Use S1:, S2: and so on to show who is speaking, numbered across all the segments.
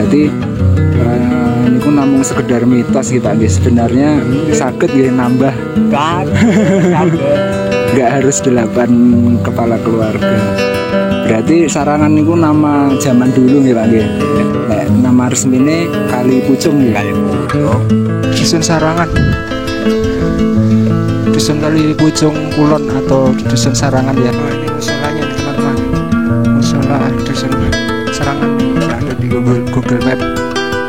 S1: Berarti ini pun namung sekedar mitos kita guys. Sebenarnya sakit ya nambah. Nggak harus 8 kepala keluarga. Berarti Sarangan itu nama zaman dulu ya Pak nggih. Nek nama resmine Kali Pucung ya.
S2: Kali Pucung.
S1: Dusun Sarangan. Dusun Kali Pucung Kulon atau Dusun Sarangan ya. Oh, ini musolanya nih teman-teman. Musola Dusun Sarangan ada di Google Map.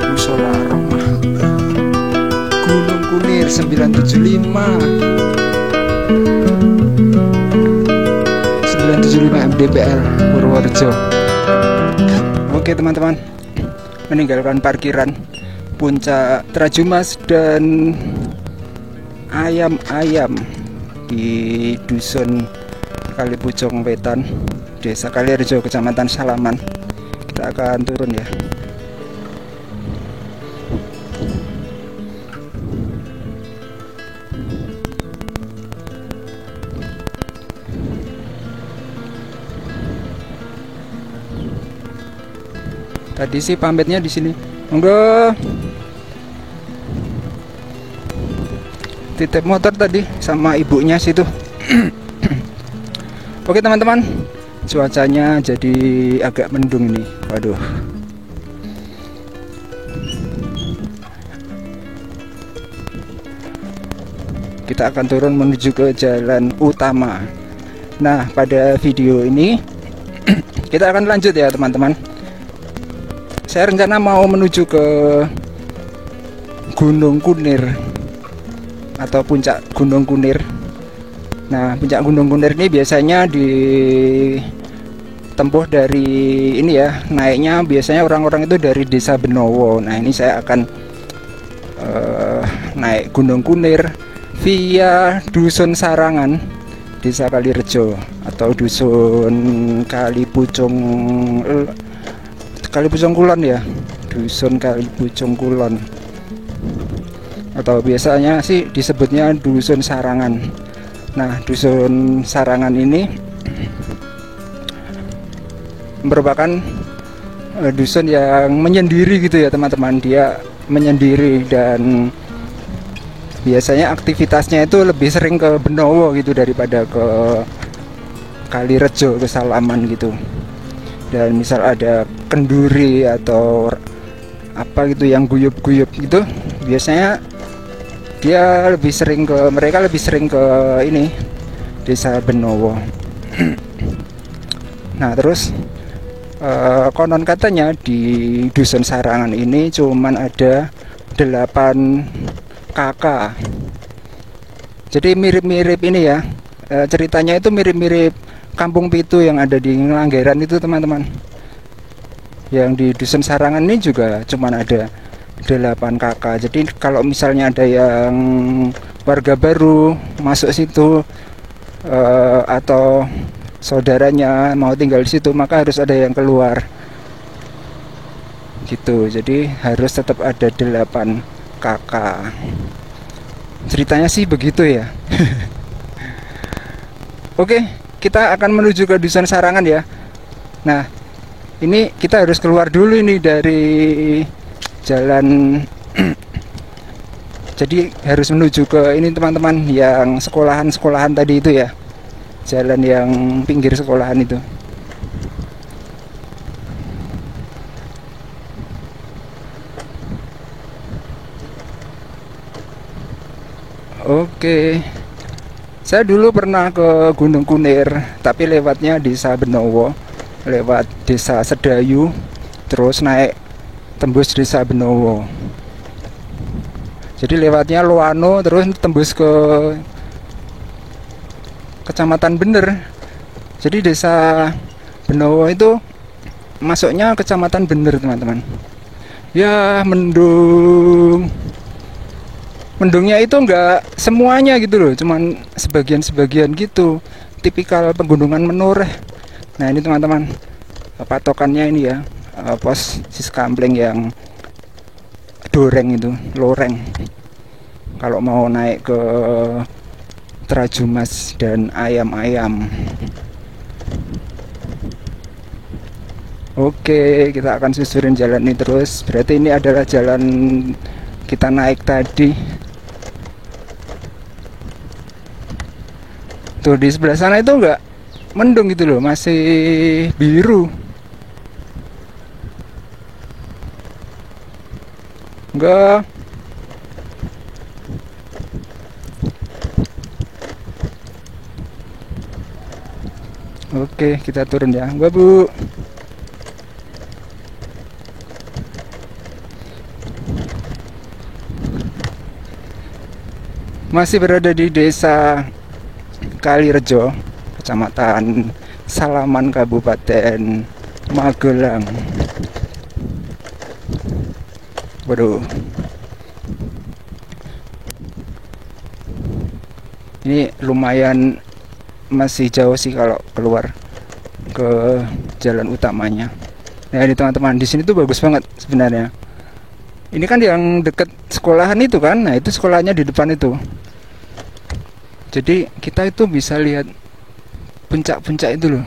S1: Musola Romah Gunung Kunir 975 mdpl Purworejo. Oke teman-teman, meninggalkan parkiran Puncak Trajumas dan ayam-ayam di Dusun Kali Pucung Wetan, Desa Kalirejo, Kecamatan Salaman. Kita akan turun ya. Tadi sih pamitnya di sini. Monggo. Titip motor tadi sama ibunya situ. Oke teman-teman, cuacanya jadi agak mendung ini. Waduh. Kita akan turun menuju ke jalan utama. Nah, pada video ini kita akan lanjut ya teman-teman. Saya rencana mau menuju ke Gunung Kunir atau Puncak Gunung Kunir. Nah, Puncak Gunung Kunir ini biasanya ditempuh dari ini ya, naiknya biasanya orang-orang itu dari Desa Benowo. Nah, ini saya akan naik Gunung Kunir via Dusun Sarangan, Desa Kalirejo atau Dusun Kali Pucung Kulon ya, Dusun Kali Pucung Kulon, atau biasanya sih disebutnya Dusun Sarangan. Nah, Dusun Sarangan ini merupakan dusun yang menyendiri gitu ya teman-teman. Dia menyendiri dan biasanya aktivitasnya itu lebih sering ke Benowo gitu daripada ke Kalirejo, ke Salaman gitu. Dan misal ada kenduri atau apa gitu yang guyup-guyup gitu, biasanya mereka lebih sering ke ini, Desa Benowo. Nah, terus konon katanya di Dusun Sarangan ini cuman ada 8 kakak. Jadi mirip-mirip ini ya, ceritanya itu mirip-mirip Kampung Pitu yang ada di Ngelanggeran itu teman-teman. Yang di Dusun Sarangan ini juga cuman ada 8 kakak. Jadi kalau misalnya ada yang warga baru masuk situ atau saudaranya mau tinggal di situ, maka harus ada yang keluar gitu. Jadi harus tetap ada 8 kakak. Ceritanya sih begitu ya. Oke. Kita akan menuju ke Dusun Sarangan ya. Nah, ini kita harus keluar dulu ini dari jalan. Jadi harus menuju ke ini teman-teman, yang sekolahan tadi itu ya. Jalan yang pinggir sekolahan itu. Oke. Saya dulu pernah ke Gunung Kunir, tapi lewatnya Desa Benowo, lewat Desa Sedayu, terus naik tembus Desa Benowo. Jadi lewatnya Loano, terus tembus ke Kecamatan Bener. Jadi Desa Benowo itu masuknya Kecamatan Bener teman-teman. Ya, mendungnya itu enggak semuanya gitu loh, cuman sebagian-sebagian gitu, tipikal pegunungan menoreh. Nah, ini teman-teman patokannya ini ya, pos Siskampleng yang Doreng itu, loreng, kalau mau naik ke Trajumas dan ayam-ayam. Oke, kita akan susurin jalan ini terus. Berarti ini adalah jalan kita naik tadi. Tuh di sebelah sana itu enggak mendung gitu loh, masih biru. Enggak. Oke, kita turun ya. Enggak, Bu. Masih berada di desa Kalirejo, Kecamatan Salaman, Kabupaten Magelang. Waduh. Ini lumayan masih jauh sih kalau keluar ke jalan utamanya. Nah, ini teman-teman, di sini tuh bagus banget sebenarnya. Ini kan yang deket sekolahan itu kan, nah itu sekolahnya di depan itu. Jadi kita itu bisa lihat puncak-puncak itu loh.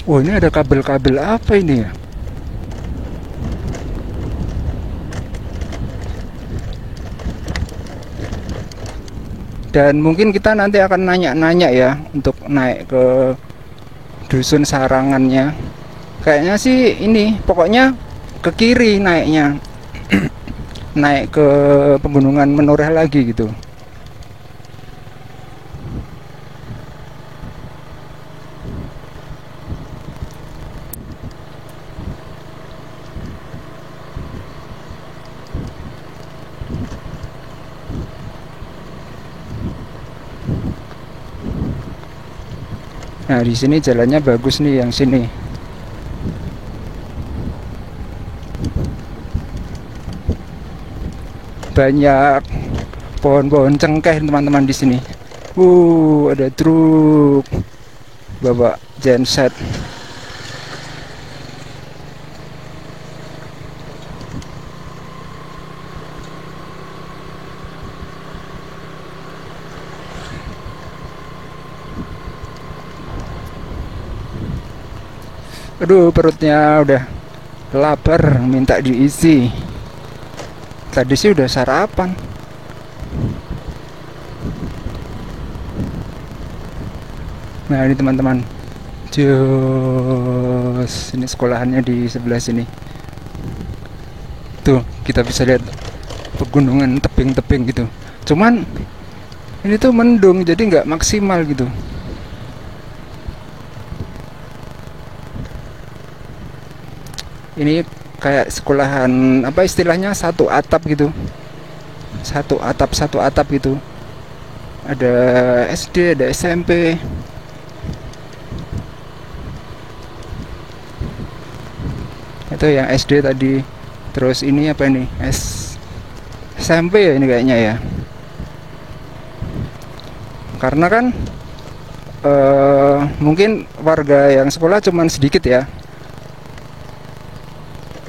S1: Wah, ini ada kabel-kabel apa ini ya? Dan mungkin kita nanti akan nanya-nanya ya untuk naik ke dusun sarangannya. Kayaknya sih ini pokoknya ke kiri naiknya. Naik ke pegunungan Menoreh lagi gitu. Nah, di sini jalannya bagus nih yang sini. Banyak pohon-pohon cengkeh teman-teman di sini. Ada truk bawa genset. Aduh, perutnya udah lapar, minta diisi. Tadi sih udah sarapan. Nah, ini teman-teman. Jos, ini sekolahannya di sebelah sini. Tuh, kita bisa lihat pegunungan tebing-tebing gitu. Cuman ini tuh mendung, jadi nggak maksimal gitu. Ini kayak sekolahan, apa istilahnya, satu atap gitu. Satu atap gitu. Ada SD, ada SMP. Itu yang SD tadi. Terus ini apa ini? SMP ya ini kayaknya ya. Karena kan mungkin warga yang sekolah cuman sedikit ya.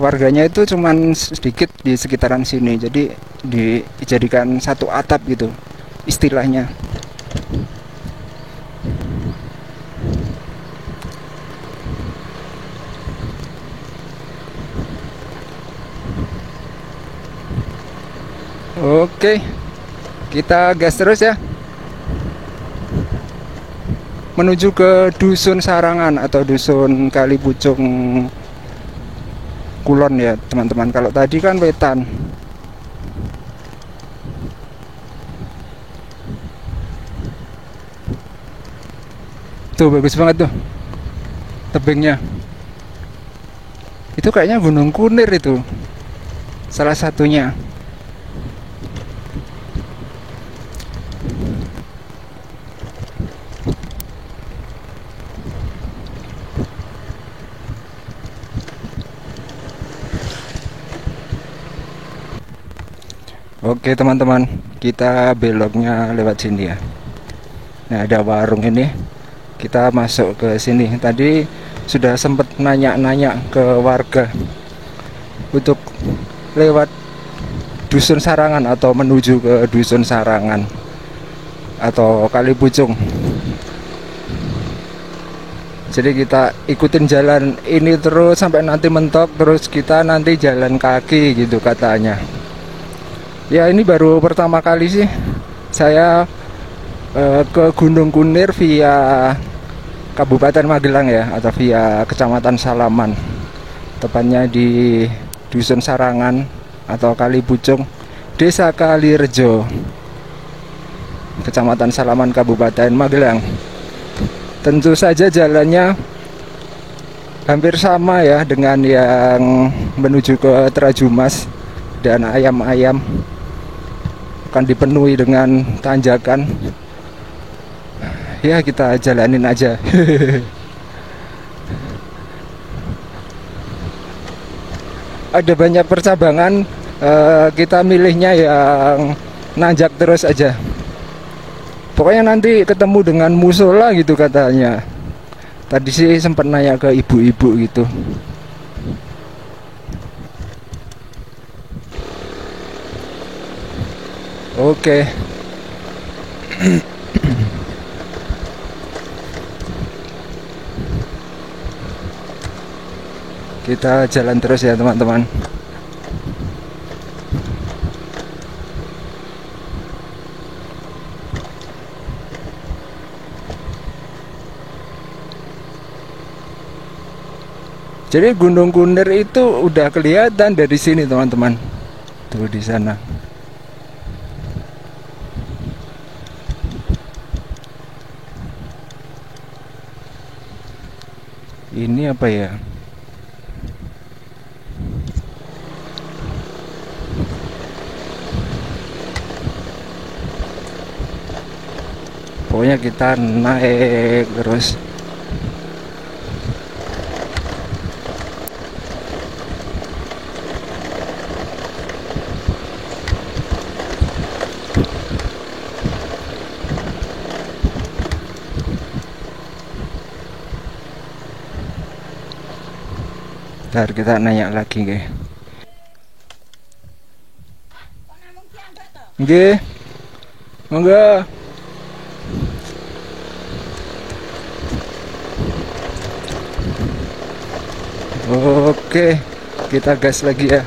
S1: Warganya itu cuman sedikit di sekitaran sini, jadi dijadikan satu atap gitu istilahnya. Oke, kita gas terus ya menuju ke dusun Sarangan atau dusun Kalipucung Kulon ya teman-teman. Kalau tadi kan Wetan. Tuh bagus banget tuh tebingnya. Itu kayaknya Gunung Kunir itu salah satunya. Oke teman-teman, kita beloknya lewat sini ya. Nah, ada warung ini. Kita masuk ke sini. Tadi sudah sempat nanya-nanya ke warga untuk lewat dusun Sarangan atau menuju ke dusun Sarangan. atau Kali Pucung. Jadi kita ikutin jalan ini terus sampai nanti mentok, terus kita nanti jalan kaki gitu katanya. Ya ini baru pertama kali sih saya ke Gunung Kunir via Kabupaten Magelang ya, atau via Kecamatan Salaman. Tepatnya di Dusun Sarangan atau Kali Pucung, Desa Kalirejo, Kecamatan Salaman, Kabupaten Magelang. Tentu saja jalannya hampir sama ya dengan yang menuju ke Trajumas, dan ayam-ayam akan dipenuhi dengan tanjakan. Ya kita jalanin aja. Ada banyak percabangan, kita milihnya yang nanjak terus aja. Pokoknya nanti ketemu dengan musola gitu katanya. Tadi sih sempat nanya ke ibu-ibu gitu. Oke. Kita jalan terus ya teman-teman. Jadi Gunung Kunir itu udah kelihatan dari sini teman-teman. Tuh di sana. Ini apa ya? Pokoknya kita naik terus. Ntar kita nanya lagi nggih. Nggih. Monggo. Oke, kita gas lagi ya.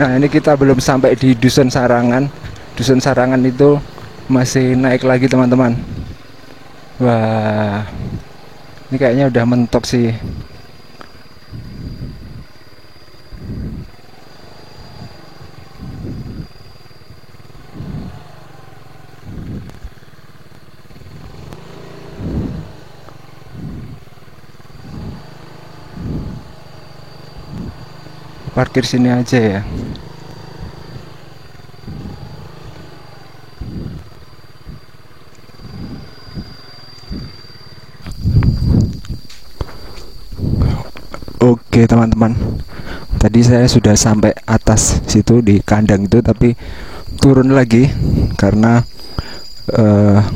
S1: Nah, ini kita belum sampai di Dusun Sarangan. Dusun Sarangan itu masih naik lagi teman-teman. Wah, ini kayaknya udah mentok sih. Parkir sini aja ya. Oke teman-teman, tadi saya sudah sampai atas situ di kandang itu, tapi turun lagi karena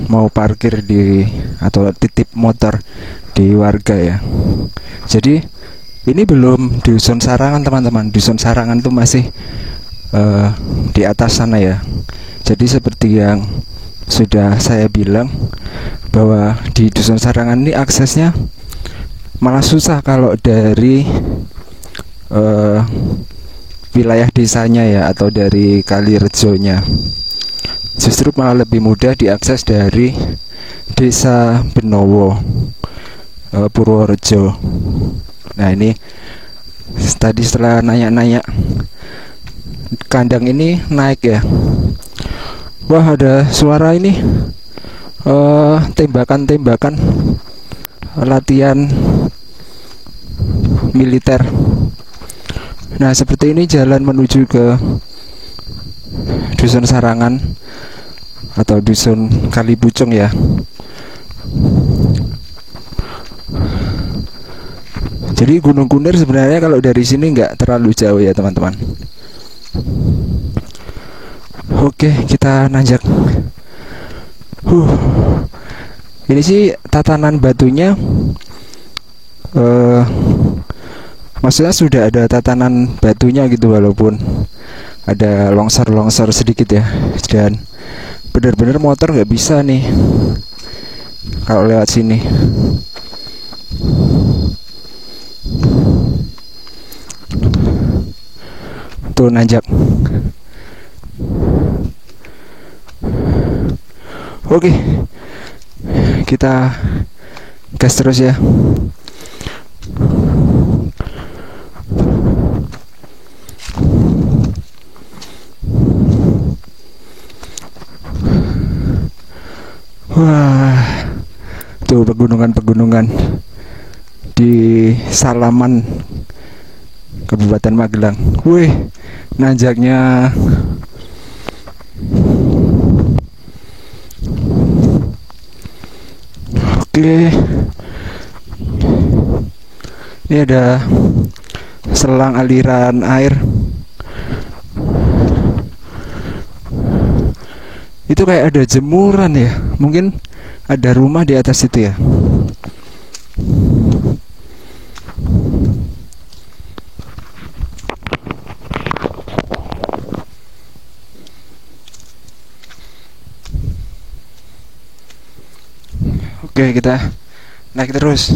S1: mau parkir di atau titip motor di warga ya. Jadi ini belum Dusun Sarangan teman-teman. Dusun Sarangan tuh masih di atas sana ya. Jadi seperti yang sudah saya bilang, bahwa di Dusun Sarangan ini aksesnya malah susah kalau dari wilayah desanya ya, atau dari Kalirejonya. Justru malah lebih mudah diakses dari Desa Benowo, Purworejo. Nah ini tadi setelah nanya-nanya, kandang ini naik ya. Wah, ada suara ini, tembakan-tembakan latihan militer. Nah seperti ini jalan menuju ke Dusun Sarangan atau Dusun Kali Pucung ya. Jadi Gunung Kunir sebenarnya kalau dari sini nggak terlalu jauh ya teman-teman. Oke, kita nanjak. Ini sih tatanan batunya, maksudnya sudah ada tatanan batunya gitu, walaupun ada longsor-longsor sedikit ya. Dan bener-bener motor nggak bisa nih kalau lewat sini. Tuh nanjak. Oke, kita gas terus ya. Wah, tuh pegunungan-pegunungan di Salaman, Kabupaten Magelang. Wih, nanjaknya oke. Ini ada selang aliran air. Itu kayak ada jemuran ya. Mungkin ada rumah di atas itu ya. Oke, kita naik terus.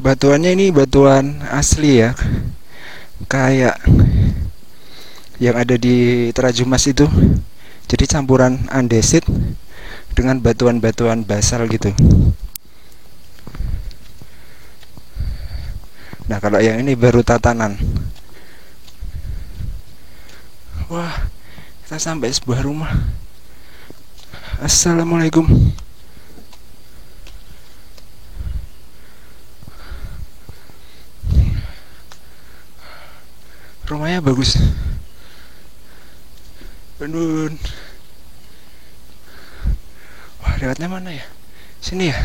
S1: Batuannya ini batuan asli ya, kayak yang ada di Terajumas itu. Jadi campuran andesit dengan batuan-batuan basal gitu. Nah, kalau yang ini baru tatanan. Wah, kita sampai sebuah rumah. Assalamualaikum. Rumahnya bagus. Bandun. Wah, lewatnya mana ya? Sini ya?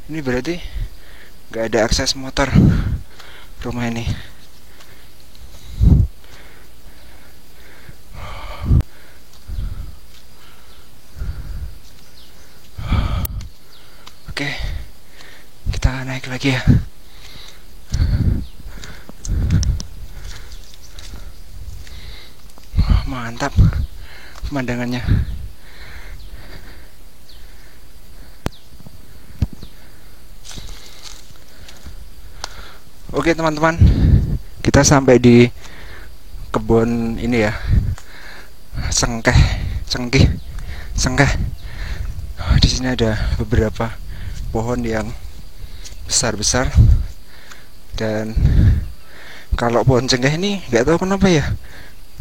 S1: Ini berarti nggak ada akses motor rumah ini. Oke, kita naik lagi ya. Mantap pemandangannya. Oke teman-teman, kita sampai di kebun ini ya, cengkeh. Di sini ada beberapa pohon yang besar-besar, dan kalau pohon cengkeh ini nggak tahu kenapa ya,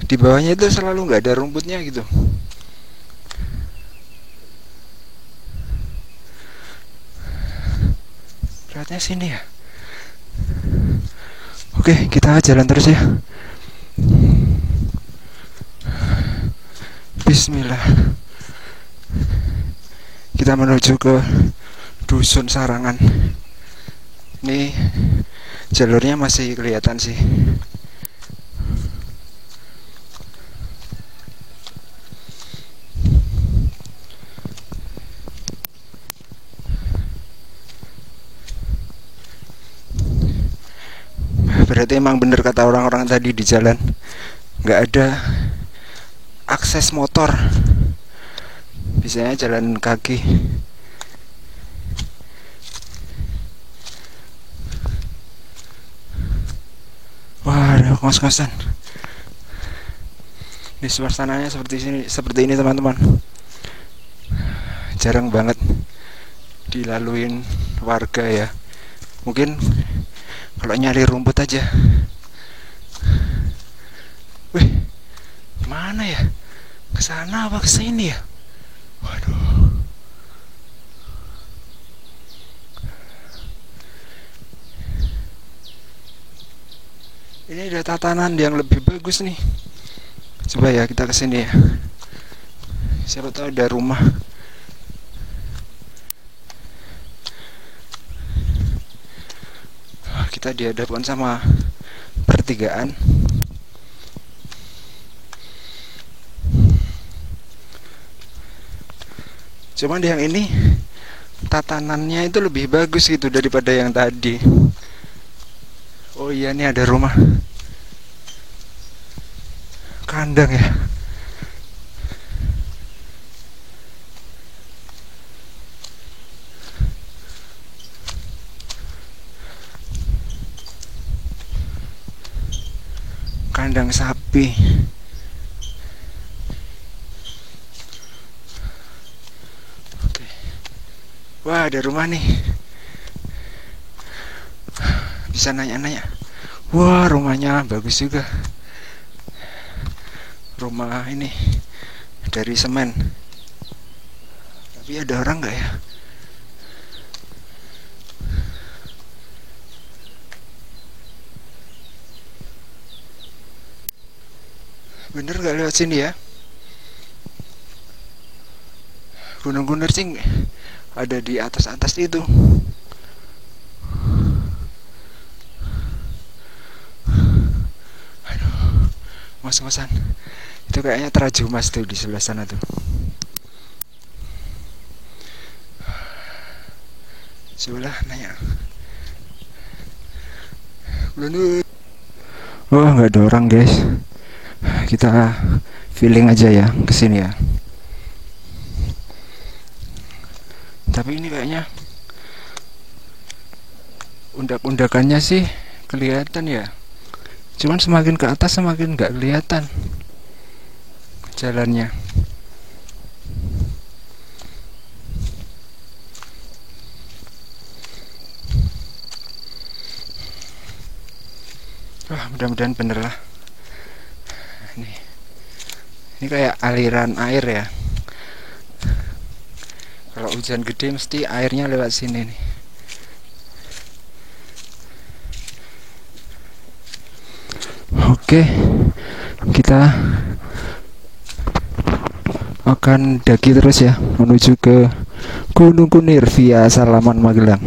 S1: di bawahnya itu selalu nggak ada rumputnya gitu. Beratnya sini ya. Oke, kita jalan terus ya. Bismillah. Kita menuju ke Dusun Sarangan. Ini jalurnya masih kelihatan sih. Berarti emang bener kata orang-orang tadi di jalan, nggak ada akses motor, biasanya jalan kaki. Wah, ada kos-kosan. Ini suasananya seperti ini teman-teman. Jarang banget dilaluin warga ya. Mungkin kalau nyari rumput aja. Wih, mana ya? Kesana apa kesini ya? Waduh. Ini ada tatanan yang lebih bagus nih. Coba ya kita kesini ya. Siapa tahu ada rumah. Kita dihadapkan sama pertigaan. Cuman yang ini tatanannya itu lebih bagus gitu daripada yang tadi. Oh iya, nih ada rumah kandang ya. Kandang sapi. Oke. Wah, ada rumah nih. Bisa nanya-nanya. Wah, rumahnya bagus juga. Rumah ini dari semen. Tapi ada orang nggak ya? Bener nggak lewat sini ya? Gunung-gunung cing ada di atas-atas itu. Aduh, ngos-ngosan. Itu kayaknya Terajumas tuh di sebelah sana tuh. Sebelah nanya. Belum. Oh, nggak ada orang guys. Kita feeling aja ya kesini ya. Tapi ini kayaknya undak-undakannya sih kelihatan ya. Cuman semakin ke atas semakin nggak kelihatan jalannya. Wah, mudah-mudahan bener lah. Ini kayak aliran air ya. Kalau hujan gede mesti airnya lewat sini nih. Oke, kita akan daki terus ya menuju ke Gunung Kunir via Salaman Magelang.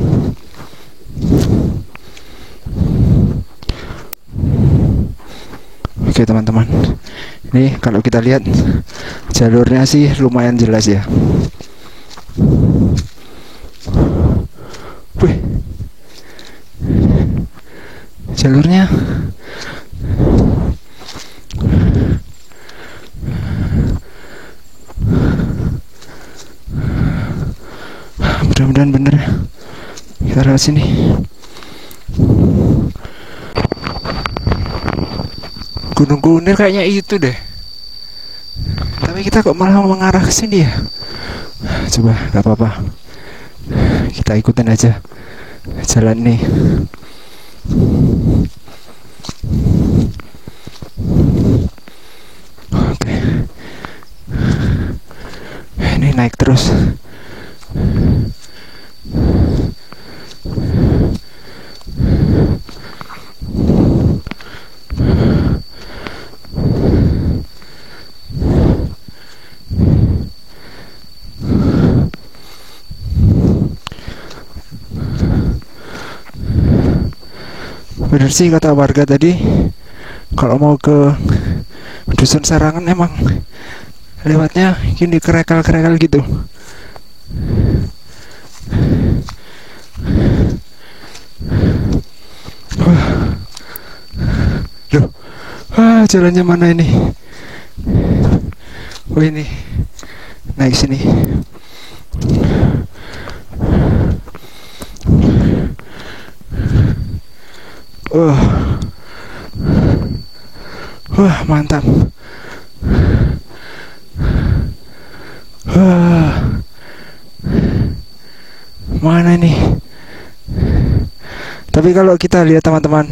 S1: Oke teman-teman, ini kalau kita lihat jalurnya sih lumayan jelas ya. Wih, jalurnya mudah-mudahan bener. Kita lewat sini. Gunung Kunir kayaknya itu deh. Tapi kita kok malah mengarah ke sini ya? Coba, gak apa-apa. Kita ikutin aja jalan nih. Oke. Ini naik terus. Bener sih kata warga tadi, kalau mau ke Dusun Sarangan emang lewatnya gini kerekal-kerekal gitu. Loh, jalannya mana ini? Oh ini, naik sini. Wah, mantap. Mana ini? Tapi kalau kita lihat teman-teman,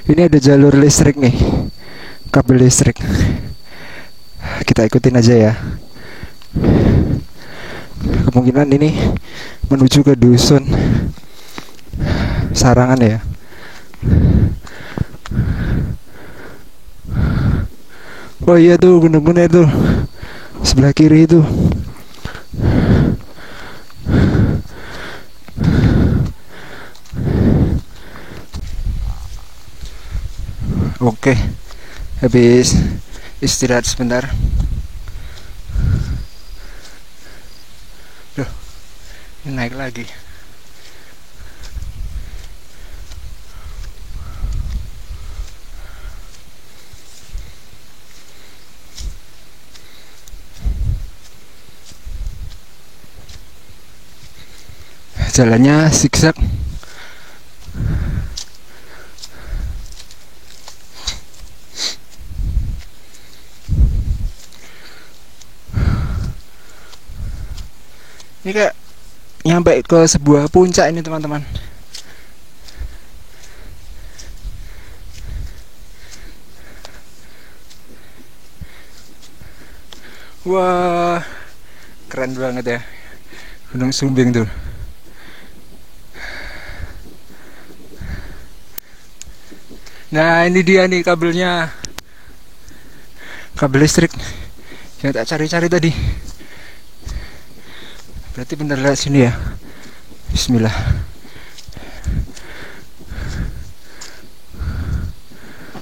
S1: ini ada jalur listrik nih, kabel listrik. Kita ikutin aja ya. Kemungkinan ini menuju ke Dusun Sarangan ya. Oh iya tuh gunung-gunung itu sebelah kiri itu. Oke, habis istirahat sebentar. Loh, ini naik lagi. Jalannya zigzag. Ini kayak nyampe ke sebuah puncak ini teman-teman. Wah, keren banget ya Gunung Sumbing tuh. Nah ini dia nih kabelnya, kabel listrik yang tak cari-cari tadi. Berarti bener lewat sini ya. Bismillah.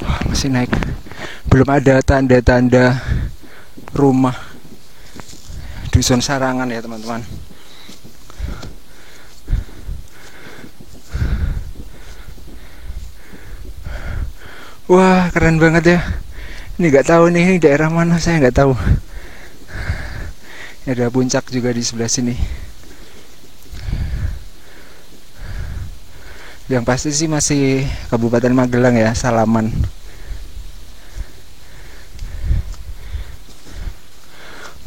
S1: Wah, masih naik. Belum ada tanda-tanda rumah dusun Sarangan ya teman-teman. Wah keren banget ya. Ini nggak tahu nih ini daerah mana, saya nggak tahu. Ada puncak juga di sebelah sini. Yang pasti sih masih Kabupaten Magelang ya, Salaman.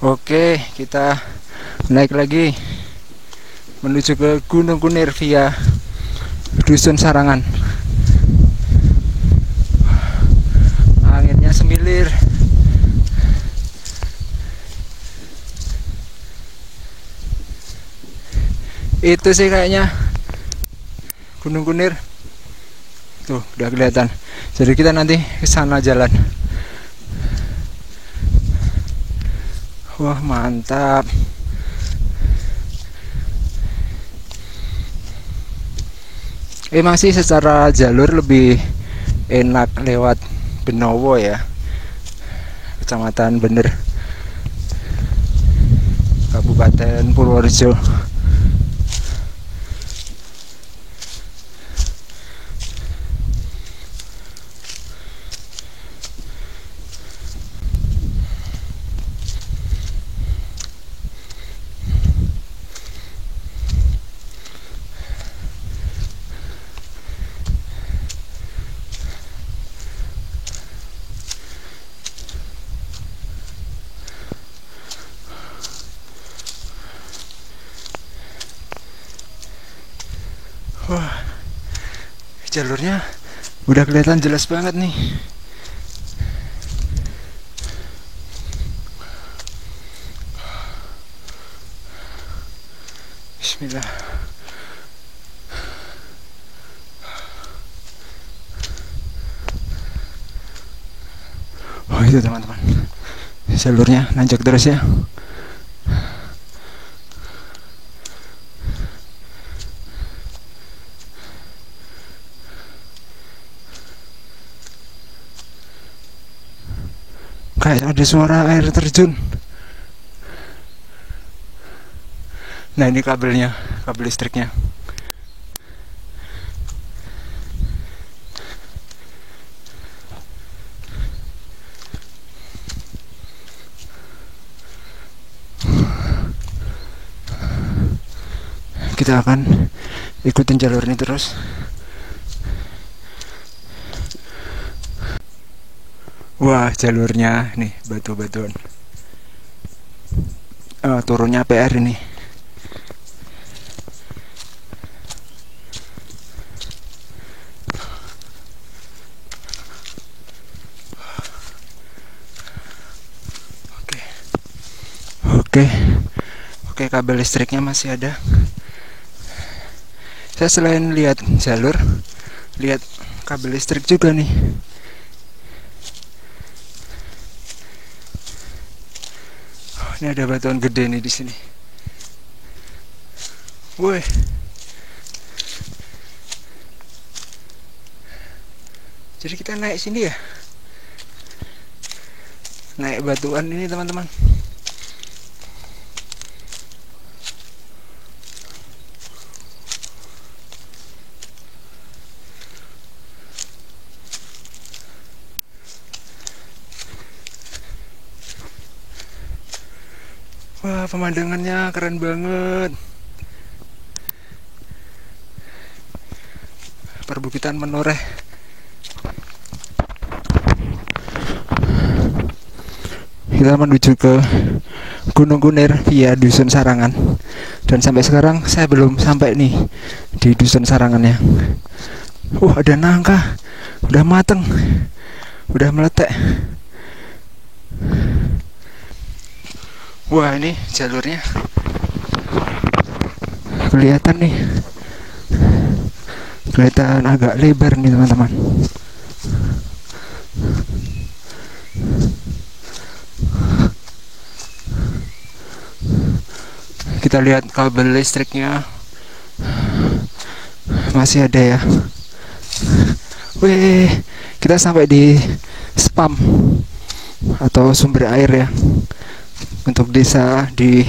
S1: Oke, kita naik lagi menuju ke Gunung Kunir via Dusun Sarangan. Anginnya semilir. Itu sih kayaknya Gunung Kunir. Tuh, udah kelihatan. Jadi kita nanti ke sana jalan. Wah, mantap. Emang sih secara jalur lebih enak lewat Benowo ya, Kecamatan Bener, Kabupaten Purworejo. Wah, jalurnya udah kelihatan jelas banget nih. Bismillah. Oh itu teman-teman, jalurnya nanjak terus ya. Kayak ada suara air terjun. Nah ini kabelnya, kabel listriknya. Kita akan ikutin jalur ini terus. Wah jalurnya nih batu-batuan. Turunnya PR ini. Oke, kabel listriknya masih ada. Saya selain lihat jalur, lihat kabel listrik juga nih. Ini ada batuan gede nih di sini. Woi. Jadi kita naik sini ya, naik batuan ini teman-teman. Wah, pemandangannya keren banget. Perbukitan menoreh. Kita menuju ke Gunung Kunir via Dusun Sarangan. Dan sampai sekarang saya belum sampai nih di Dusun Sarangannya. Ada nangka, udah mateng, udah meletek. Wah, ini jalurnya kelihatan nih, kelihatan agak lebar nih teman-teman. Kita lihat kabel listriknya masih ada ya. Wih, kita sampai di spam atau sumber air ya, untuk desa di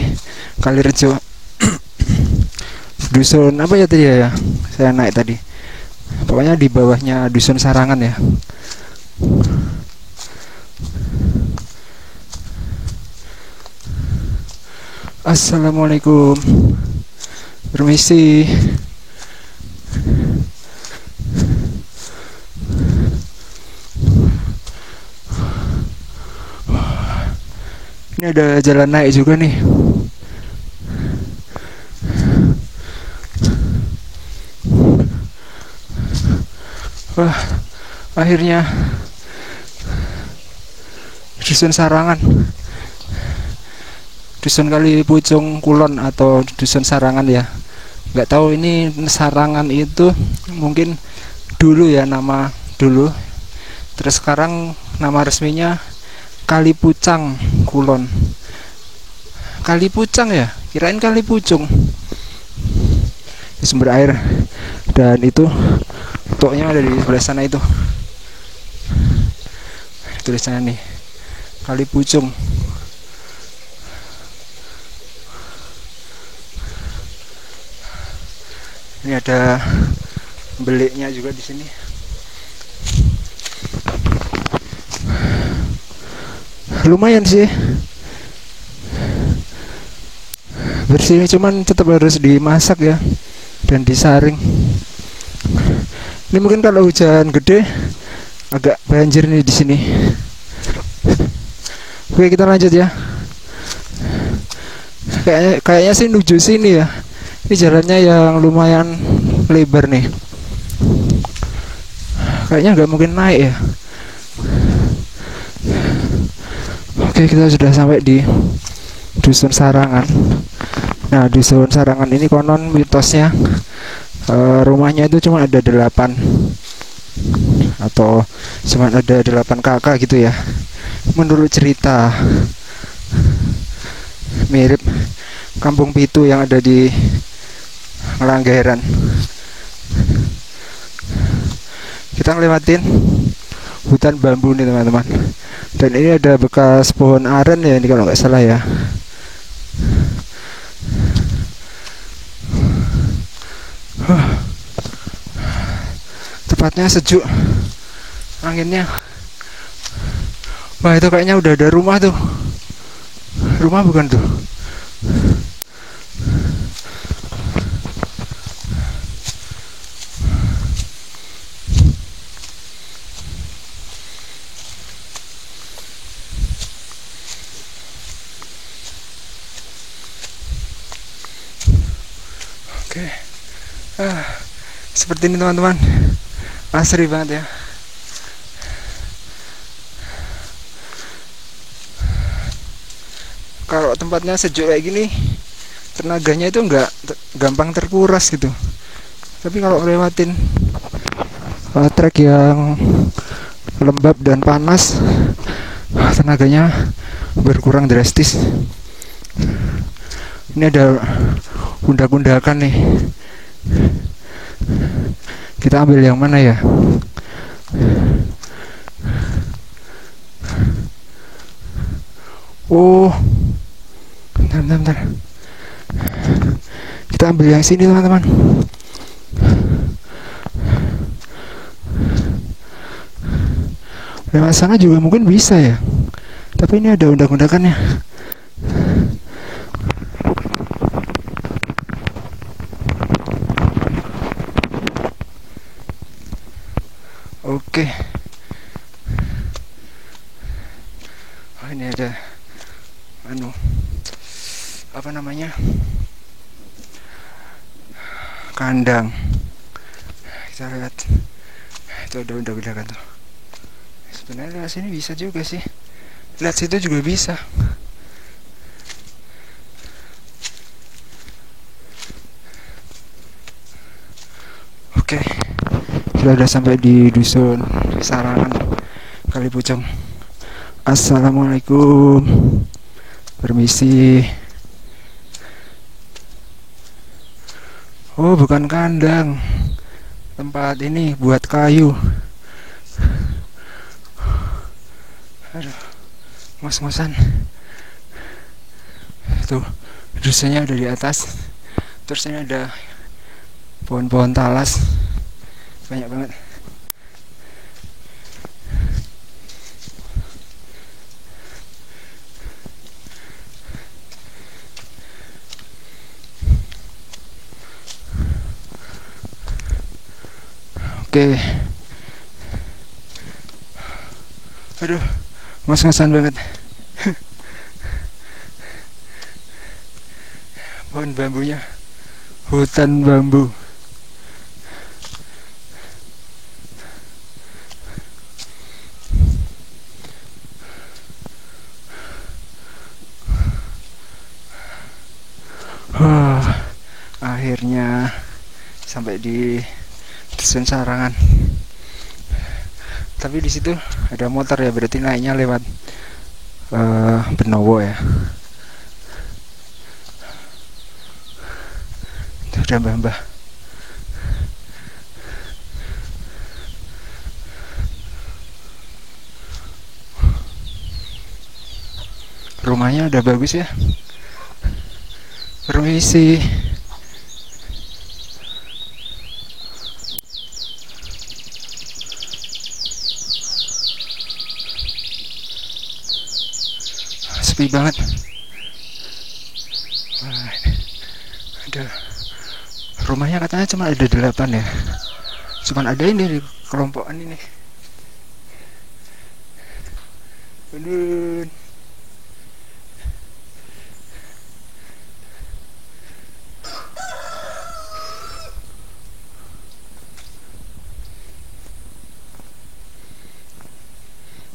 S1: Kalirejo. Dusun apa ya tadi ya, saya naik tadi, pokoknya di bawahnya Dusun Sarangan ya. Assalamualaikum, permisi. Ini ada jalan naik juga nih. Wah, akhirnya Dusun Sarangan, Dusun Kalipucung Kulon atau Dusun Sarangan ya. Nggak tahu ini Sarangan itu mungkin dulu ya, nama dulu. Terus sekarang nama resminya Kalipucang Kulon. Kalipucang ya, kirain Kalipucung. Di sumber air, dan itu toknya ada di sebelah sana itu. Tulisannya nih, Kalipucung. Ini ada beliknya juga di sini. Lumayan sih bersih, cuman tetap harus dimasak ya dan disaring. Ini mungkin kalau hujan gede agak banjir nih di sini. Oke, kita lanjut ya. Kayaknya sih menuju sini ya. Ini jalannya yang lumayan lebar nih. Kayaknya nggak mungkin naik ya. Oke, kita sudah sampai di Dusun Sarangan. Nah, Dusun Sarangan ini konon mitosnya rumahnya itu cuma ada 8 atau cuma ada 8 kakak gitu ya, menurut cerita. Mirip Kampung Pitu yang ada di Ngelanggeran. Kita ngelewatin hutan bambu nih teman-teman, dan ini ada bekas pohon aren ya ini kalau nggak salah ya. Tempatnya sejuk, anginnya. Wah, itu kayaknya udah ada rumah tuh. Rumah bukan tuh? Oke. Seperti ini teman-teman, asri banget ya. Kalau tempatnya sejuk kayak gini, tenaganya itu nggak gampang terkuras gitu. Tapi kalau lewatin trek yang lembab dan panas, tenaganya berkurang drastis. Ini ada undak-undakan nih. Kita ambil yang mana ya? Oh, bentar, bentar, bentar. Kita ambil yang sini teman-teman. Lewat sana juga mungkin bisa ya. Tapi ini ada undang-undangannya. Oke. Oh, ini ada apa namanya? Kandang. Kita lihat. Itu ada undang-undangan tuh. Sebenarnya lewat sini bisa juga sih. Lihat situ juga bisa. Oke, kita udah sampai di dusun Sarangan Kalipucang. Assalamualaikum, permisi. Oh, bukan kandang, tempat ini buat kayu. Aduh, ngos-ngosan. Tuh, dusunnya udah di atas. Terus ini ada pohon-pohon talas, banyak banget. Oke. Aduh, ngos-ngosan banget. Pohon bambunya, hutan bambu. Akhirnya sampai di dusun Sarangan. Tapi di situ ada motor ya, berarti naiknya lewat Benowo ya. Itu ada mbah-mbah. Rumahnya udah bagus ya. Permisi. Sepi banget. Wah, ada rumahnya katanya cuma ada 8 ya. Cuman ada ini di kelompokan ini. Bun.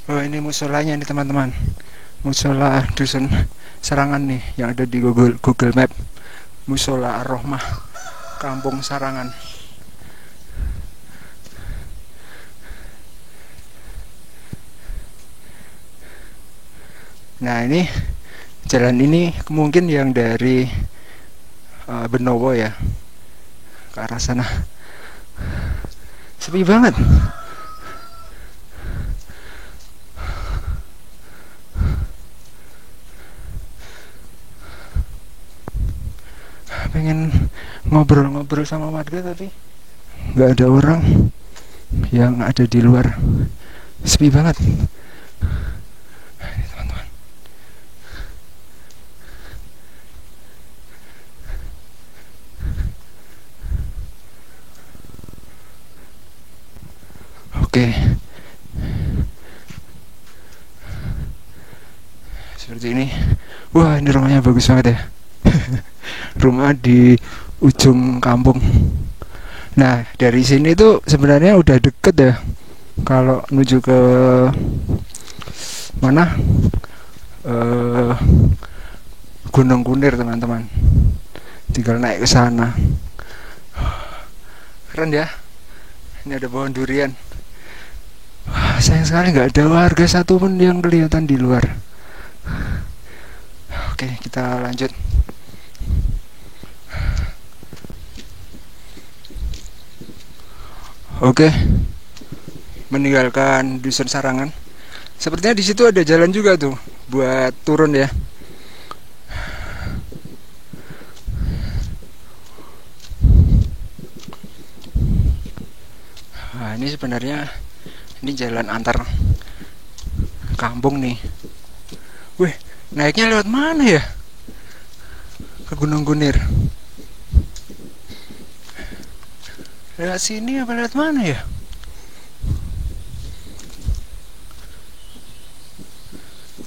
S1: Oh, ini musolanya nih teman-teman. Musola dusun Sarangan nih yang ada di Google Map. Musola Ar-Rohmah, Kampung Sarangan. Nah, ini jalan ini mungkin yang dari Benowo ya ke arah sana. Sepi banget. Pengen ngobrol-ngobrol sama warga tapi nggak ada orang yang ada di luar. Sepi banget. Ini teman-teman. Oke. Seperti ini. Wah, ini rumahnya bagus banget ya. Rumah di ujung kampung. Nah, dari sini tuh sebenarnya udah deket ya. Kalau menuju ke mana? Gunung Kunir teman-teman. Tinggal naik ke sana. Keren ya. Ini ada pohon durian. Wah, sayang sekali nggak ada warga satupun yang kelihatan di luar. Oke, kita lanjut. Oke, meninggalkan dusun Sarangan. Sepertinya di situ ada jalan juga tuh buat turun ya. Nah, ini sebenarnya ini jalan antar kampung nih. Wih, naiknya lewat mana ya? Ke Gunung Kunir. Lewat sini apa lewat mana ya?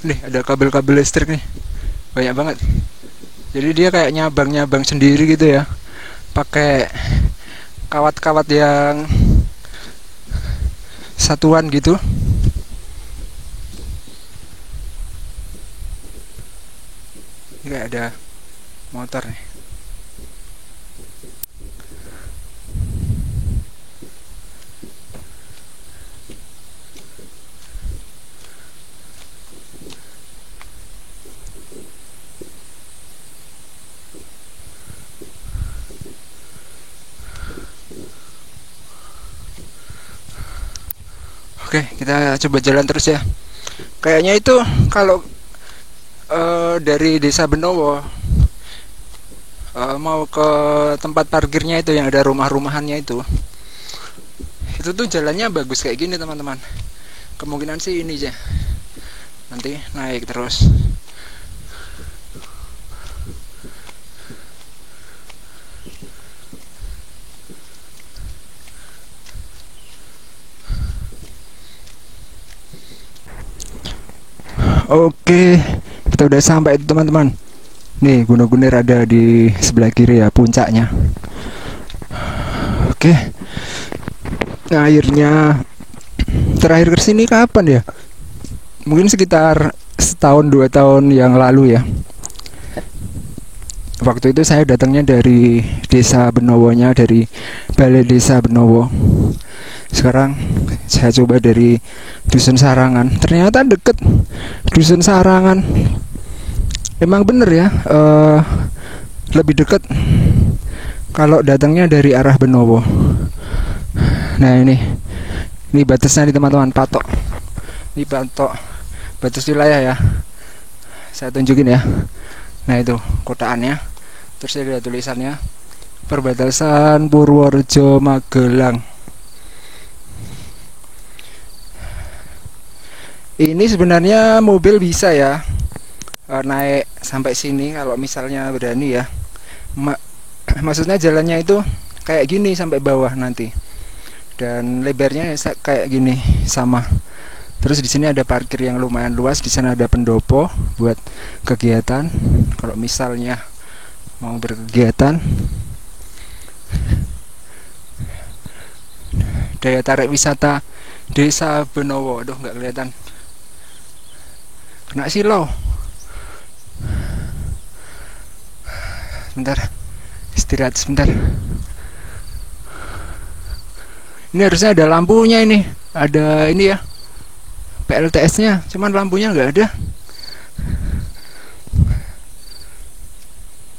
S1: Nih, ada kabel-kabel listrik nih. Banyak banget. Jadi dia kayak nyabang-nyabang sendiri gitu ya. Pakai kawat-kawat yang satuan gitu. Ini kayak ada motor nih. Oke, kita coba jalan terus ya. Kayaknya itu kalau dari Desa Benowo mau ke tempat parkirnya itu yang ada rumah-rumahannya itu tuh jalannya bagus kayak gini teman-teman. Kemungkinan sih ini aja. Nanti naik terus. Oke, kita udah sampai itu teman-teman. Nih Gunung Kunir ada di sebelah kiri ya, puncaknya. Oke. Nah, akhirnya terakhir kesini kapan ya? Mungkin sekitar setahun 2 tahun yang lalu ya. Waktu itu saya datangnya dari Desa Benowonya, dari Balai Desa Benowo. Sekarang saya coba dari Dusun Sarangan. Ternyata deket Dusun Sarangan. Emang bener ya, lebih deket kalau datangnya dari arah Benowo. Nah ini batasnya nih teman-teman, patok. Ini patok batas wilayah ya. Saya tunjukin ya. Nah itu kotaannya. Terus ada tulisannya perbatasan Purworejo Magelang. Ini sebenarnya mobil bisa ya naik sampai sini kalau misalnya berani ya. Maksudnya jalannya itu kayak gini sampai bawah nanti. Dan lebarnya kayak gini sama. Terus di sini ada parkir yang lumayan luas, di sana ada pendopo buat kegiatan. Kalau misalnya mau berkegiatan. Daya tarik wisata Desa Benowo. Aduh nggak kelihatan. Kena silau. Bentar, istirahat sebentar. Ini harusnya ada lampunya ini. Ada ini ya, PLTS-nya. Cuman lampunya nggak ada.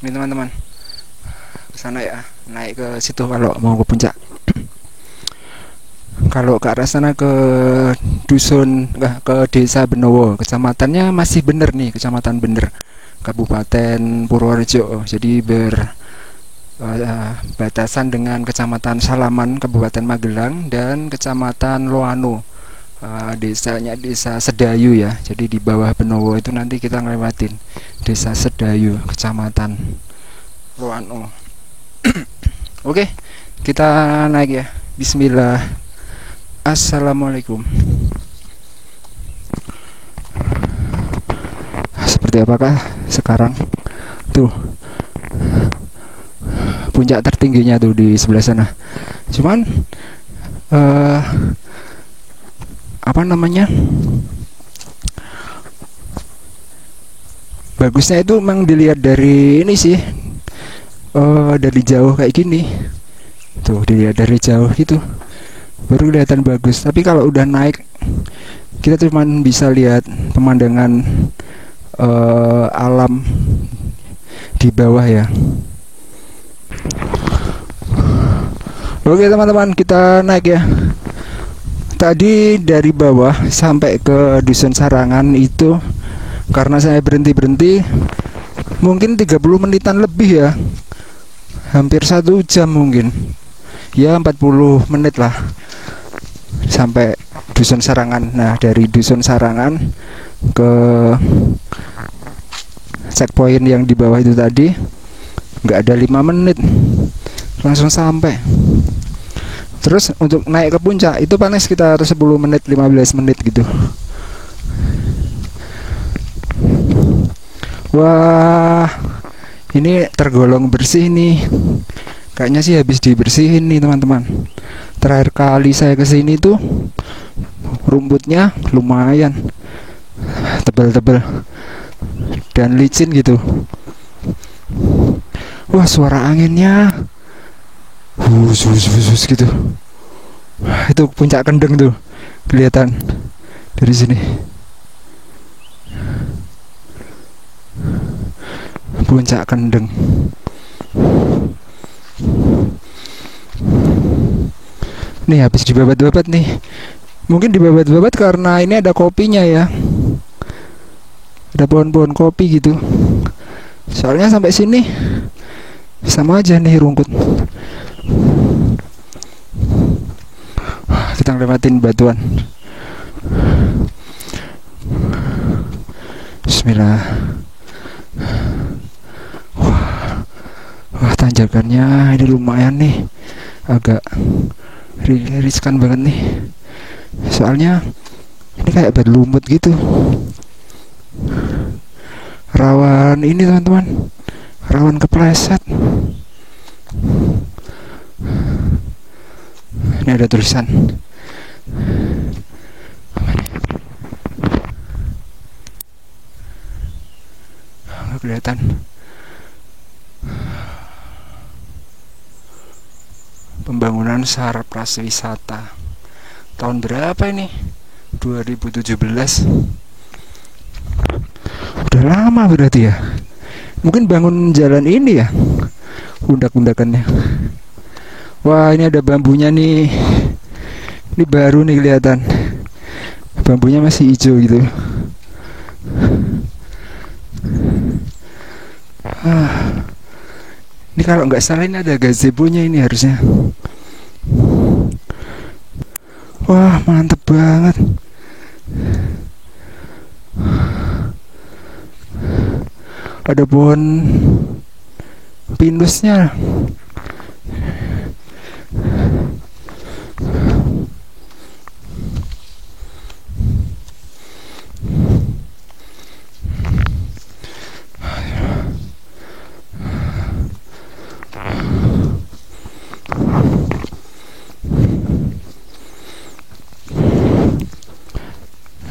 S1: Ini teman-teman, kesana ya, naik ke situ kalau mau ke puncak. Kalau ke arah sana ke dusun, ke Desa Benowo, kecamatannya masih bener nih, kecamatan bener, Kabupaten Purworejo. Jadi batasan dengan Kecamatan Salaman, Kabupaten Magelang, dan Kecamatan Loano. Desanya Desa Sedayu ya. Jadi di bawah Benowo itu nanti kita ngelewatin Desa Sedayu, Kecamatan Loano. Oke, kita naik ya. Bismillah. Assalamualaikum. Seperti apakah sekarang? Tuh puncak tertingginya tuh di sebelah sana. Cuman apa namanya? Bagusnya itu memang dilihat dari ini sih. Dari jauh kayak gini. Tuh dilihat dari jauh gitu. Baru kelihatan bagus. Tapi kalau udah naik, kita cuma bisa lihat pemandangan alam di bawah ya. Oke teman-teman, kita naik ya. Tadi dari bawah sampai ke Dusun Sarangan itu karena saya berhenti-berhenti mungkin 30 menitan lebih ya, hampir 1 jam mungkin ya, 40 menit lah sampai Dusun Sarangan. Nah dari Dusun Sarangan ke checkpoint yang di bawah itu tadi nggak ada 5 menit langsung sampai. Terus untuk naik ke puncak itu paling sekitar 10 menit 15 menit gitu. Wah, ini tergolong bersih nih. Kayaknya sih habis dibersihin nih teman-teman. Terakhir kali saya kesini tuh rumputnya lumayan tebal-tebal dan licin gitu. Wah, suara anginnya hus gitu. Itu puncak Kendeng tuh kelihatan dari sini. Puncak Kendeng. Nih habis dibabat-babat nih. Mungkin dibabat-babat karena ini ada kopinya ya. Ada pohon-pohon kopi gitu. Soalnya sampai sini sama aja nih rumput. Kita ngelewatin batuan. Bismillah. Wah, tanjakannya ini lumayan nih, agak riskan banget nih. Soalnya ini kayak berlumut gitu. Rawan ini teman-teman, rawan kepleset. Ini ada tulisan. Nggak kelihatan. Pembangunan Sarpras Wisata. Tahun berapa ini? 2017. Udah lama berarti ya. Mungkin bangun jalan ini ya, undak-undakannya. Wah, ini ada bambunya nih. Ini baru nih kelihatan. Bambunya masih hijau gitu. Ini kalau nggak salah ini ada gazebo-nya ini harusnya. Wah, mantep banget. Ada pohon pinusnya.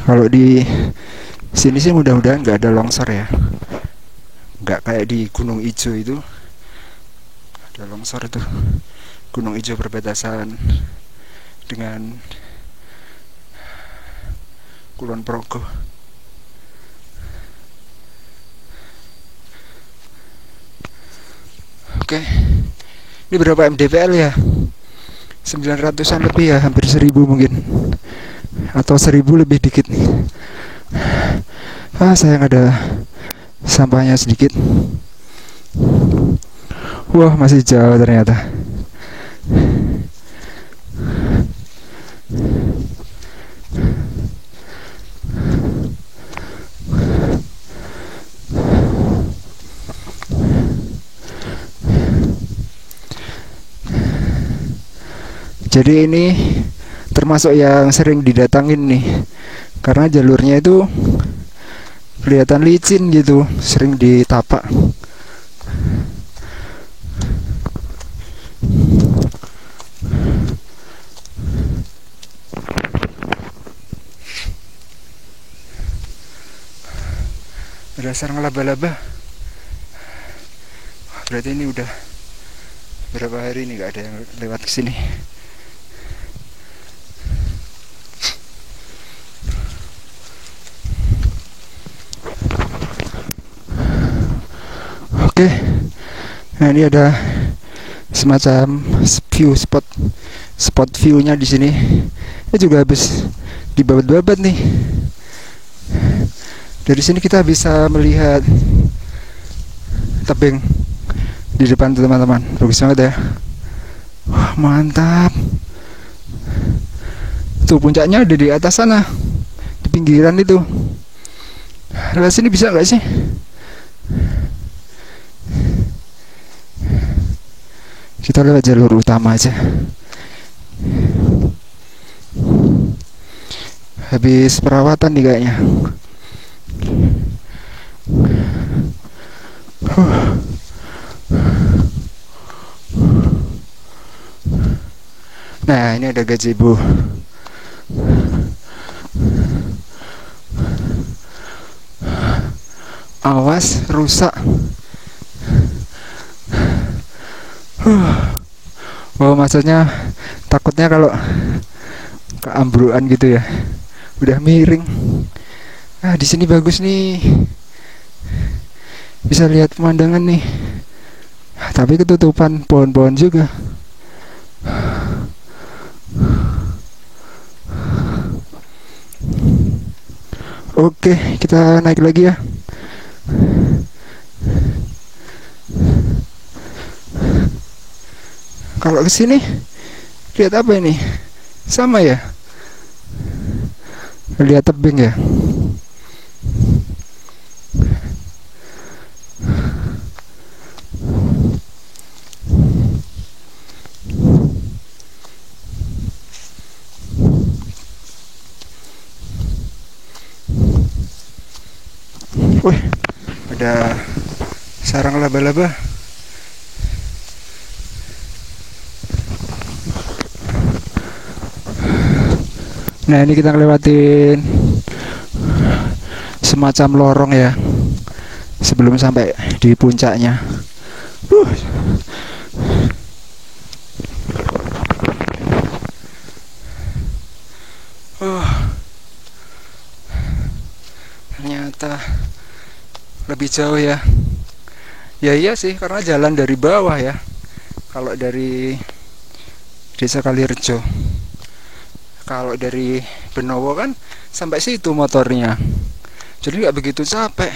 S1: Kalau di sini sih mudah-mudahan nggak ada longsor ya, nggak kayak di Gunung Ijo itu ada longsor itu. Gunung Ijo perbatasan dengan Kulon Progo. Oke, ini berapa mdpl ya? 900-an lebih ya, hampir 1000 mungkin, atau 1000 lebih dikit. Sayang ada sampahnya sedikit. Wah, masih jauh ternyata. Jadi ini termasuk yang sering didatangin nih, karena jalurnya itu kelihatan licin gitu, sering ditapak. Ada sarang laba-laba. Berarti ini udah berapa hari ini gak ada yang lewat kesini. Oke, nah ini ada semacam view spot view-nya di sini. Ini juga habis dibabat-babat nih. Dari sini kita bisa melihat tebing di depan tuh teman-teman. Bagus banget ya. Wah, mantap. Tuh puncaknya ada di atas sana, di pinggiran itu. Lewat sini bisa nggak sih? Kita lewat jalur utama aja. Habis perawatan nih kayaknya. Nah, ini ada gazebo. Awas rusak. Oh, maksudnya takutnya kalau keambruan gitu ya. Udah miring. Ah, di sini bagus nih. Bisa lihat pemandangan nih. Tapi ketutupan pohon-pohon juga. Oke, kita naik lagi ya. Kalau kesini lihat apa ini? Sama ya? Lihat tebing ya. Wih, ada sarang laba-laba. Nah, ini kita ngelewatin semacam lorong ya sebelum sampai di puncaknya. Ternyata lebih jauh ya. Ya iya sih, karena jalan dari bawah ya. Kalau dari Desa Kalirejo. Kalau dari Benowo kan sampai situ motornya. Jadi nggak begitu capek.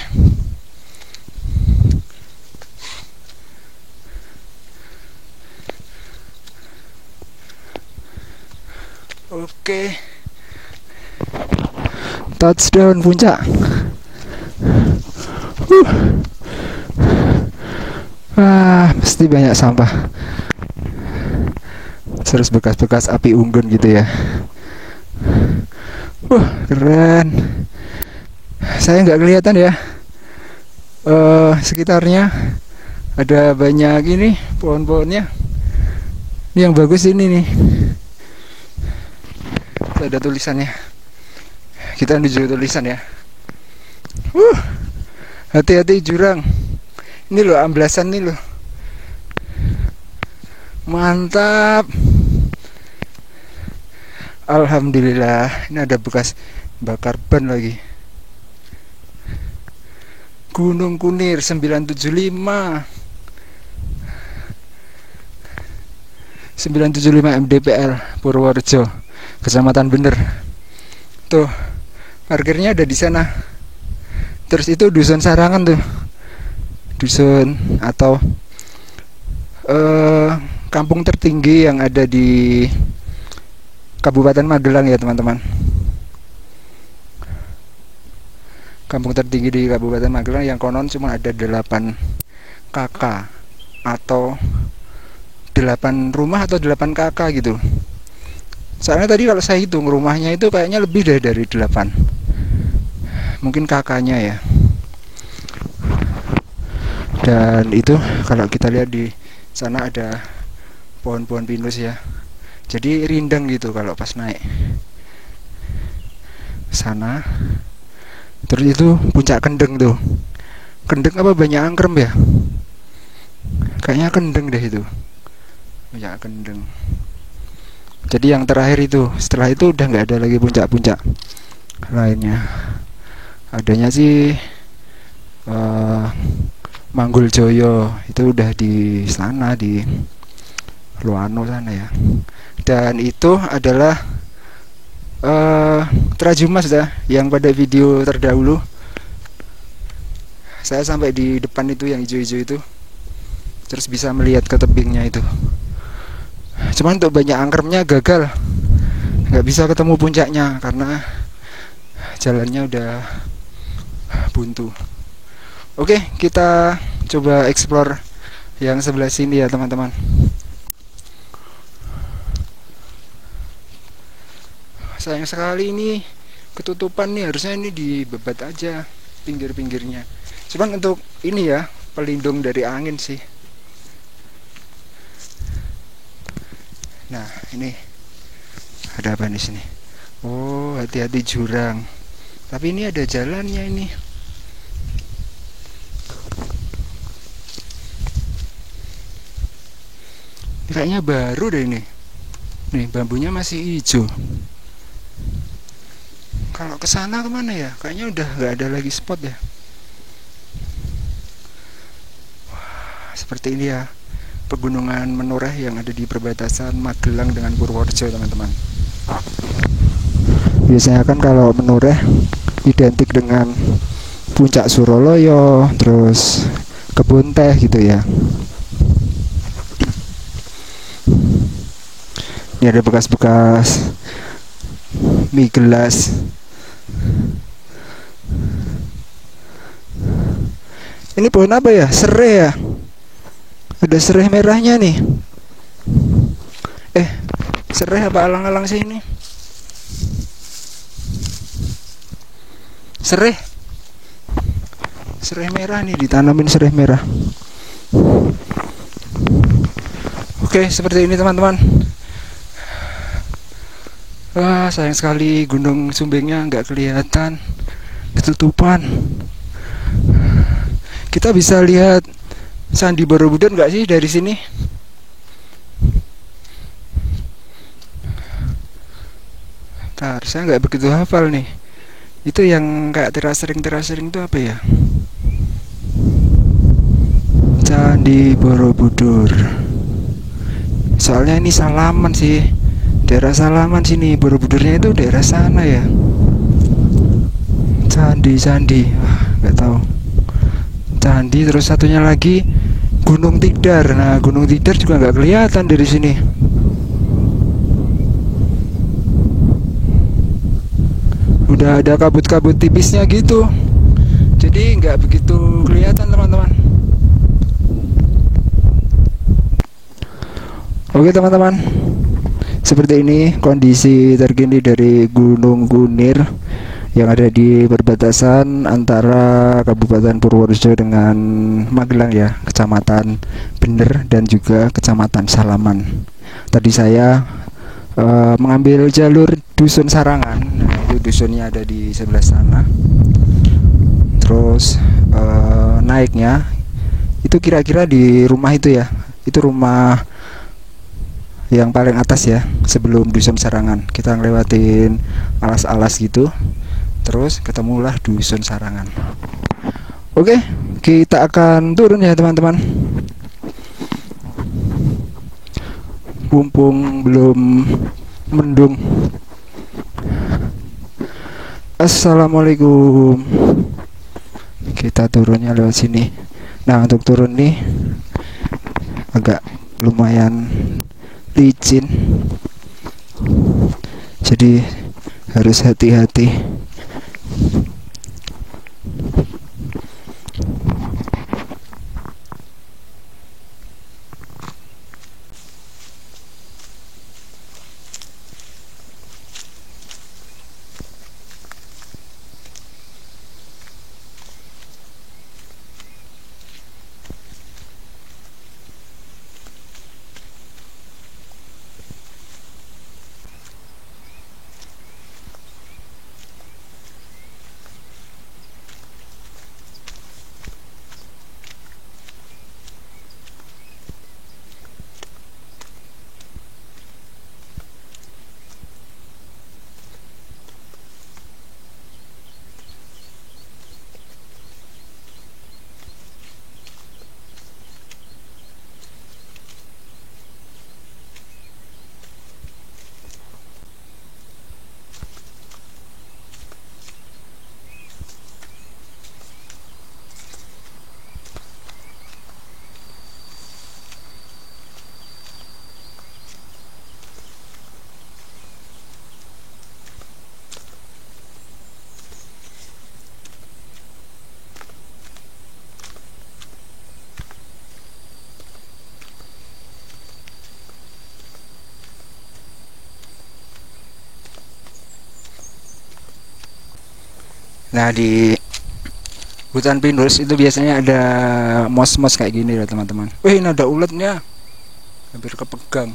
S1: Oke. Touchdown puncak. Wah, mesti banyak sampah. Terus bekas-bekas api unggun gitu ya. Keren. Saya nggak kelihatan ya. Sekitarnya ada banyak ini pohon-pohonnya. Ini yang bagus ini nih. Ada tulisannya. Kita menuju tulisan ya. Hati-hati jurang. Ini loh amblasan nih loh. Mantap. Alhamdulillah. Ini ada bekas bakar ban lagi. Gunung Kunir 975 MDPL Purworejo, Kecamatan Bener. Tuh, parkirnya ada di sana. Terus itu dusun Sarangan tuh. Dusun atau kampung tertinggi yang ada di Kabupaten Magelang ya teman-teman. Kampung tertinggi di Kabupaten Magelang yang konon cuma ada 8 KK atau 8 rumah atau 8 KK gitu. Soalnya tadi kalau saya hitung rumahnya itu kayaknya lebih dari 8. Mungkin KK-nya ya. Dan itu kalau kita lihat di sana ada pohon-pohon pinus ya. Jadi rindang gitu kalau pas naik sana. Terus itu puncak Kendeng tuh. Kendeng apa banyak angkrem ya? Kayaknya Kendeng deh itu. Puncak Kendeng. Jadi yang terakhir itu, setelah itu udah nggak ada lagi puncak-puncak lainnya. Adanya sih Manggul Joyo, itu udah di sana di Loano sana ya. Dan itu adalah eh Trajumas dah, yang pada video terdahulu saya sampai di depan itu yang hijau-hijau itu, terus bisa melihat ke tebingnya itu. Cuman untuk banyak angkernya gagal, nggak bisa ketemu puncaknya karena jalannya udah buntu. Oke, kita coba explore yang sebelah sini ya teman-teman. Sayang sekali ini ketutupan nih, harusnya ini dibebat aja pinggir-pinggirnya. Cuman untuk ini ya, pelindung dari angin sih. Nah, ini ada apa di sini? Oh, hati-hati jurang. Tapi ini ada jalannya ini. Kayaknya baru deh ini. Nih, bambunya masih hijau. Kalau ke sana kemana ya? Kayaknya udah nggak ada lagi spot ya. Seperti ini ya, pegunungan Menoreh yang ada di perbatasan Magelang dengan Purworejo, teman-teman. Biasanya kan kalau Menoreh identik dengan puncak Suroloyo, terus kebun teh gitu ya. Ini ada bekas-bekas mie gelas. Ini pohon apa ya? Serai ya? Ada serai merahnya nih. Serai apa alang-alang sih ini? Serai. Serai merah nih, ditanamin serai merah. Oke, seperti ini teman-teman. Wah, sayang sekali Gunung Sumbingnya nggak kelihatan, ketutupan. Kita bisa lihat Candi Borobudur nggak sih dari sini? Ntar, saya nggak begitu hafal nih. Itu yang kayak terasering itu apa ya? Candi Borobudur. Soalnya ini Salaman sih, daerah Salaman sini. Borobudurnya itu daerah sana ya. Candi, wah nggak tahu. Candi, terus satunya lagi Gunung Tidar. Nah, Gunung Tidar juga nggak kelihatan dari sini. Udah ada kabut-kabut tipisnya gitu, jadi nggak begitu kelihatan teman-teman. Oke teman-teman, seperti ini kondisi terkini dari Gunung Kunir yang ada di perbatasan antara Kabupaten Purworejo dengan Magelang ya, Kecamatan Bener dan juga Kecamatan Salaman. Tadi saya mengambil jalur Dusun Sarangan. Nah, itu dusunnya ada di sebelah sana. Terus naiknya itu kira-kira di rumah itu ya, itu rumah yang paling atas ya sebelum Dusun Sarangan. Kita ngelewatin alas-alas gitu, terus ketemulah Dusun Sarangan. Oke, kita akan turun ya teman-teman. Mumpung belum mendung. Assalamualaikum. Kita turunnya lewat sini. Nah, untuk turun nih agak lumayan licin, jadi harus hati-hati. Nah, di hutan pinus itu biasanya ada mos-mos kayak gini ya teman-teman. Ini ada uletnya, hampir kepegang.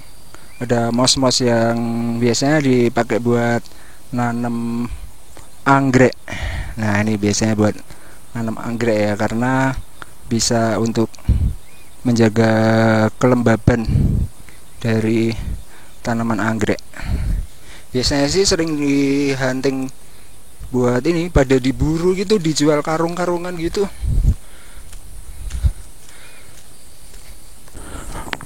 S1: Ada mos-mos yang biasanya dipakai buat nanam anggrek. Nah, ini biasanya buat nanam anggrek ya, karena bisa untuk menjaga kelembaban dari tanaman anggrek. Biasanya sih sering dihunting buat ini, pada diburu gitu, dijual karung-karungan gitu.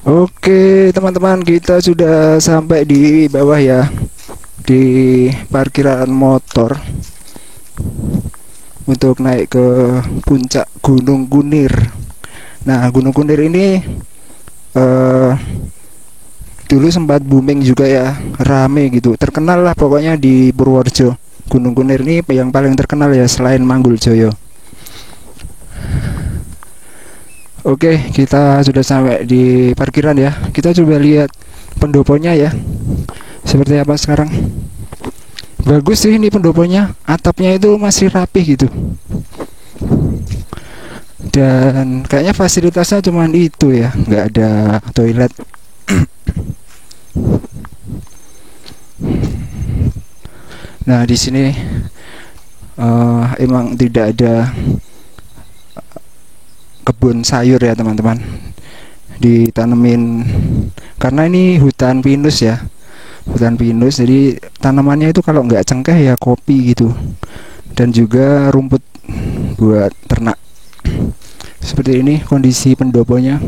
S1: Oke teman-teman, kita sudah sampai di bawah ya, di parkiran motor untuk naik ke puncak Gunung Kunir. Nah, Gunung Kunir ini dulu sempat booming juga ya, rame gitu, terkenal lah pokoknya di Purworejo. Gunung Kunir ini yang paling terkenal ya selain Mangguljoyo. Oke, kita sudah sampai di parkiran ya. Kita coba lihat pendoponya ya, seperti apa sekarang. Bagus sih ini pendoponya, atapnya itu masih rapi gitu. Dan kayaknya fasilitasnya cuman itu ya, nggak ada toilet. Nah, di sini emang tidak ada kebun sayur ya teman-teman, ditanemin karena ini hutan pinus ya, hutan pinus, jadi tanamannya itu kalau nggak cengkeh ya kopi gitu, dan juga rumput buat ternak. Seperti ini kondisi pendoponya.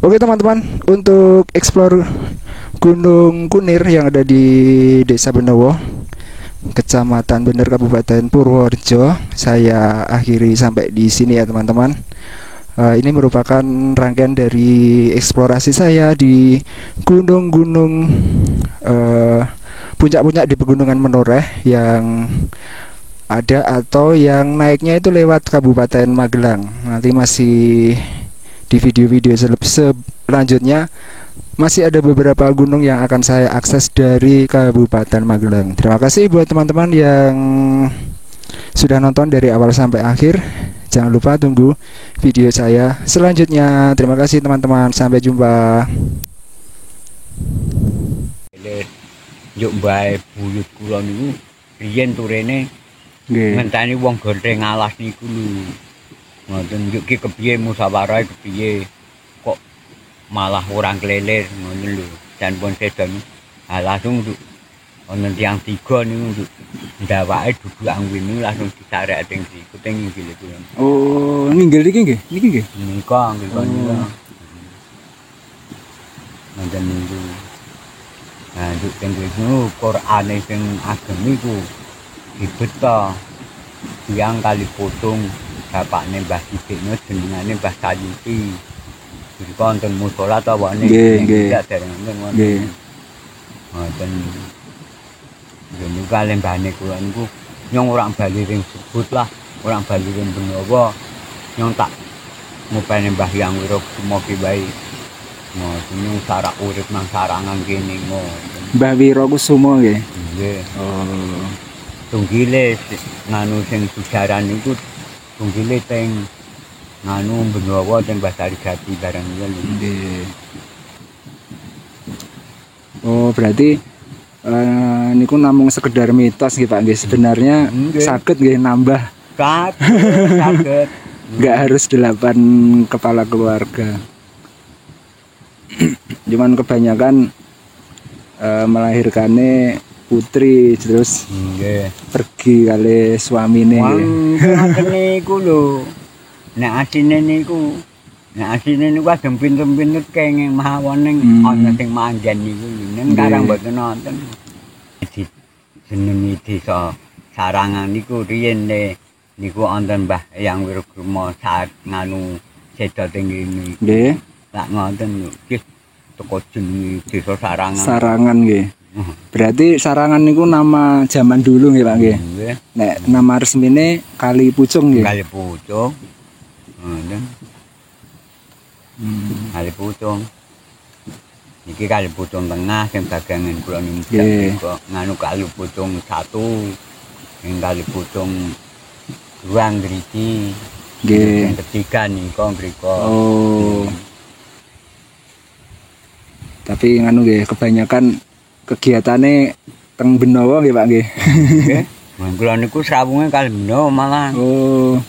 S1: Oke teman-teman, untuk explore Gunung Kunir yang ada di Desa Benowo, Kecamatan Bener, Kabupaten Purworejo, saya akhiri sampai di sini ya teman-teman. Ini merupakan rangkaian dari eksplorasi saya di gunung-gunung, puncak-puncak di Pegunungan Menoreh yang ada atau yang naiknya itu lewat Kabupaten Magelang. Nanti masih di video-video selanjutnya masih ada beberapa gunung yang akan saya akses dari Kabupaten Magelang. Terima kasih buat teman-teman yang sudah nonton dari awal sampai akhir. Jangan lupa tunggu video saya selanjutnya. Terima kasih teman-teman, sampai jumpa.
S2: Yuk bae buyut kula niku riyen turene ngenteni wong gondreng alas niku lho. Ngoten yuk ki kepiye musyawarah kepiye kok malah orang kelelir ngono lho. Dan pun sedan langsung ana tiyang tiga niku ndawake duduk angwene langsung ditarik teng mriku teng inggil iku.
S1: Oh, ninggil iki nggih? Niki nggih.
S2: Nika nggih niku. Ngoten niku. Nah, nduk teng mriku Qur'ane sing ageng niku dibeto tiyang kali potong bapakne Mbah Sidikno jenengane Mbah Sayuti. Jadi konten mushola ta wane
S1: nggih
S2: dereng ngoten. Nggih. Ngoten. Yen kali mbahne kula niku nyong ora bali ring sebut lah, ora bali ring Benowo. Nyong tak ngopeni Mbah Hyang Wirokumo ki bae. Ngoten nyong sarak urip nang sarangan kene ngoten.
S1: Mbah Wirokumo nggih.
S2: Nggih.
S1: Oh.
S2: Tunggile nganu sing sejarah niku tunggile teng nganu Benowo teng Basarigati barang niku.
S1: Nggih. Oh, berarti niku namung sekedar mitos nggih Pak nggih. Sebenarnya saged nggih nambah.
S2: Saged.
S1: Nggak harus 8 kepala keluarga. Cuman kebanyakan melahirkannya putri terus pergi kali suamine.
S2: Ngoten niku lho. Nek asine niku agem pinter-pinter kenging mawon ning ana sing manjan niku ning karang mboten nonton. Jenenge desa Sarangan niku riyen niku wonten Mbah Hyang Wirokumo saat nganu seda teng ngene.
S1: Nggih.
S2: Lah ngoten nggih teko jenenge desa Sarangan.
S1: Sarangan nggih. Berarti Sarangan niku nama zaman dulu nggih Pak nggih.
S2: Nggih.
S1: Nek nama resmine Kali Pucung nggih.
S2: Kali Pucung. Ngoten. Kali Pucung. Niki kali pucung tengah sing dagangan kula niku nganu kali pucung 1 sing kali pucung 2 ngriki.
S1: Nggih.
S2: Yang ketiga nika mriko.
S1: Oh. Tapi nganu nggih kebanyakan kegiatane teng Benowo nggih Pak nggih.
S2: Nggih. Kula niku srawunge kali Benowo malah.
S1: Oh.